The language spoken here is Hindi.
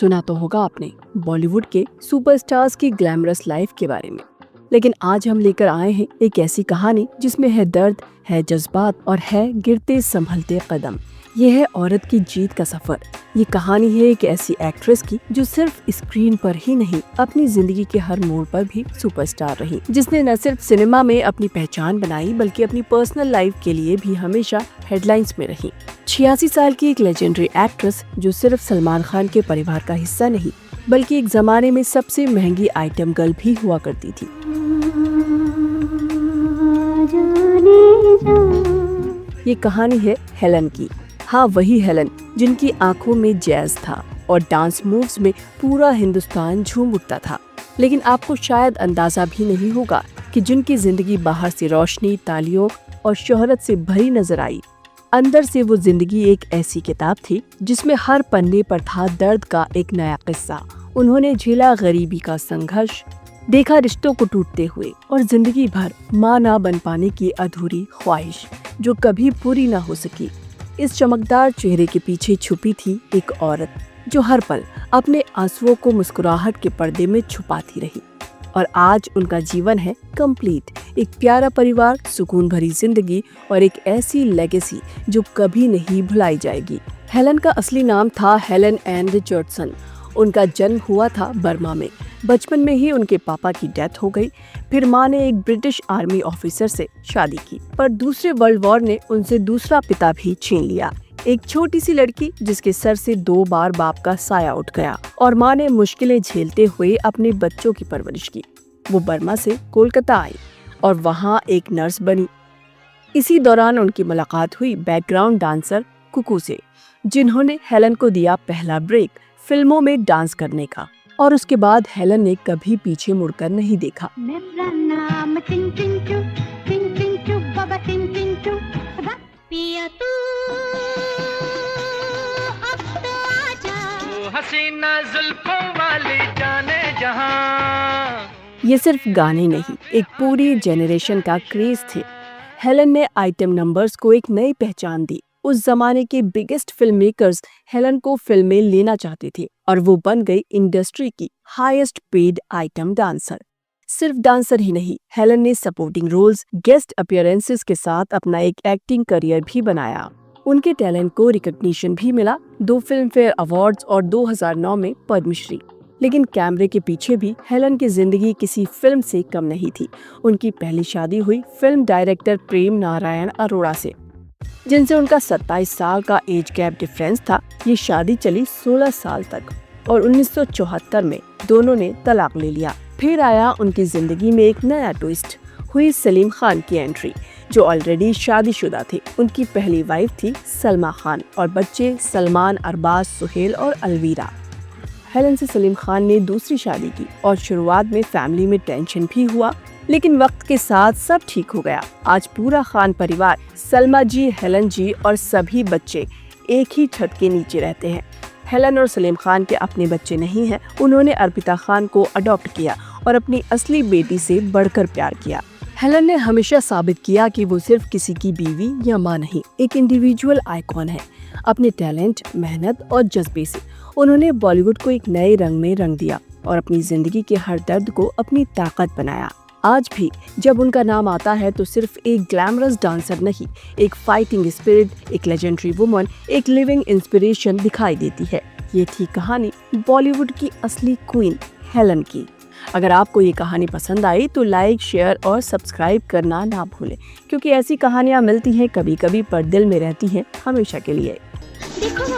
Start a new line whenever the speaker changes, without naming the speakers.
सुना तो होगा आपने बॉलीवुड के सुपरस्टार्स की ग्लैमरस लाइफ के बारे में, लेकिन आज हम लेकर आए हैं एक ऐसी कहानी जिसमें है दर्द, है जज्बात और है गिरते संभलते कदम। ये है औरत की जीत का सफर। ये कहानी है एक ऐसी एक्ट्रेस की जो सिर्फ स्क्रीन पर ही नहीं, अपनी जिंदगी के हर मोड़ पर भी सुपरस्टार रही, जिसने न सिर्फ सिनेमा में अपनी पहचान बनाई बल्कि अपनी पर्सनल लाइफ के लिए भी हमेशा हेडलाइंस में रही। 86 साल की एक लेजेंडरी एक्ट्रेस जो सिर्फ सलमान खान के परिवार का हिस्सा नहीं बल्कि एक जमाने में सबसे महंगी आइटम गर्ल भी हुआ करती थी। ये कहानी है हेलन की। हाँ, वही हेलन जिनकी आंखों में जैज था और डांस मूव्स में पूरा हिंदुस्तान झूम उठता था। लेकिन आपको शायद अंदाजा भी नहीं होगा कि जिनकी जिंदगी बाहर से रोशनी, तालियों और शोहरत से भरी नजर आई, अंदर से वो जिंदगी एक ऐसी किताब थी जिसमें हर पन्ने पर था दर्द का एक नया किस्सा। उन्होंने झेला गरीबी का संघर्ष, देखा रिश्तों को टूटते हुए और जिंदगी भर माँ ना बन पाने की अधूरी ख्वाहिश जो कभी पूरी ना हो सकी। इस चमकदार चेहरे के पीछे छुपी थी एक औरत जो हर पल अपने आंसुओं को मुस्कुराहट के पर्दे में छुपाती रही। और आज उनका जीवन है कंप्लीट, एक प्यारा परिवार, सुकून भरी जिंदगी और एक ऐसी लेगेसी जो कभी नहीं भुलाई जाएगी। हेलन का असली नाम था हेलन एन रिचर्डसन। उनका जन्म हुआ था बर्मा में। बचपन में ही उनके पापा की डेथ हो गई। फिर माँ ने एक ब्रिटिश आर्मी ऑफिसर से शादी की, पर दूसरे वर्ल्ड वॉर ने उनसे दूसरा पिता भी छीन लिया। एक छोटी सी लड़की जिसके सर से 2 बार बाप का साया उठ गया और माँ ने मुश्किलें झेलते हुए अपने बच्चों की परवरिश की। वो बर्मा से कोलकाता आई और वहाँ एक नर्स बनी। इसी दौरान उनकी मुलाकात हुई बैकग्राउंड डांसर कुकू से, जिन्होंने हेलन को दिया पहला ब्रेक फिल्मों में डांस करने का। और उसके बाद हेलन ने कभी पीछे मुड़कर नहीं देखा। ये सिर्फ गाने नहीं, एक पूरी जेनरेशन का क्रेज थे। हेलन ने आइटम नंबर्स को एक नई पहचान दी। उस जमाने के बिगेस्ट फिल्म मेकर्स हेलन को फिल्में लेना चाहते थे और वो बन गई इंडस्ट्री की हाईएस्ट पेड आइटम डांसर। सिर्फ डांसर ही नहीं, हेलन ने सपोर्टिंग रोल्स, गेस्ट अपीयरेंसेस के साथ अपना एक एक्टिंग करियर भी बनाया। उनके टैलेंट को रिकॉग्निशन भी मिला, 2 फिल्म फेयर अवार्ड्स और 2009 में पद्मश्री। लेकिन कैमरे के पीछे भी हेलन की जिंदगी किसी फिल्म से कम नहीं थी। उनकी पहली शादी हुई फिल्म डायरेक्टर प्रेम नारायण अरोड़ा से, जिनसे उनका 27 साल का एज गैप डिफरेंस था। ये शादी चली 16 साल तक और 1974 में दोनों ने तलाक ले लिया। फिर आया उनकी जिंदगी में एक नया ट्विस्ट, हुई सलीम खान की एंट्री, जो ऑलरेडी शादीशुदा थे। उनकी पहली वाइफ थी सलमा खान और बच्चे सलमान, अरबाज, सुहेल और अलवीरा। हेलन से सलीम खान ने दूसरी शादी की और शुरुआत में फैमिली में टेंशन भी हुआ, लेकिन वक्त के साथ सब ठीक हो गया। आज पूरा खान परिवार, सलमा जी, हेलन जी और सभी बच्चे एक ही छत के नीचे रहते हैं। हेलन और सलीम खान के अपने बच्चे नहीं हैं। उन्होंने अर्पिता खान को अडॉप्ट किया और अपनी असली बेटी से बढ़कर प्यार किया। हेलन ने हमेशा साबित किया कि वो सिर्फ किसी की बीवी या माँ नहीं, एक इंडिविजुअल आइकॉन है। अपने टैलेंट, मेहनत और जज्बे से उन्होंने बॉलीवुड को एक नए रंग में रंग दिया और अपनी जिंदगी के हर दर्द को अपनी ताकत बनाया। आज भी जब उनका नाम आता है तो सिर्फ एक ग्लैमरस डांसर नहीं, एक फाइटिंग स्पिरिट, एक लेजेंडरी वुमन, एक लिविंग इंस्पिरेशन दिखाई देती है। ये थी कहानी बॉलीवुड की असली क्वीन हेलन की। अगर आपको ये कहानी पसंद आई तो लाइक, शेयर और सब्सक्राइब करना ना भूलें, क्योंकि ऐसी कहानियाँ मिलती हैं कभी कभी पर दिल में रहती हैं हमेशा के लिए। देखो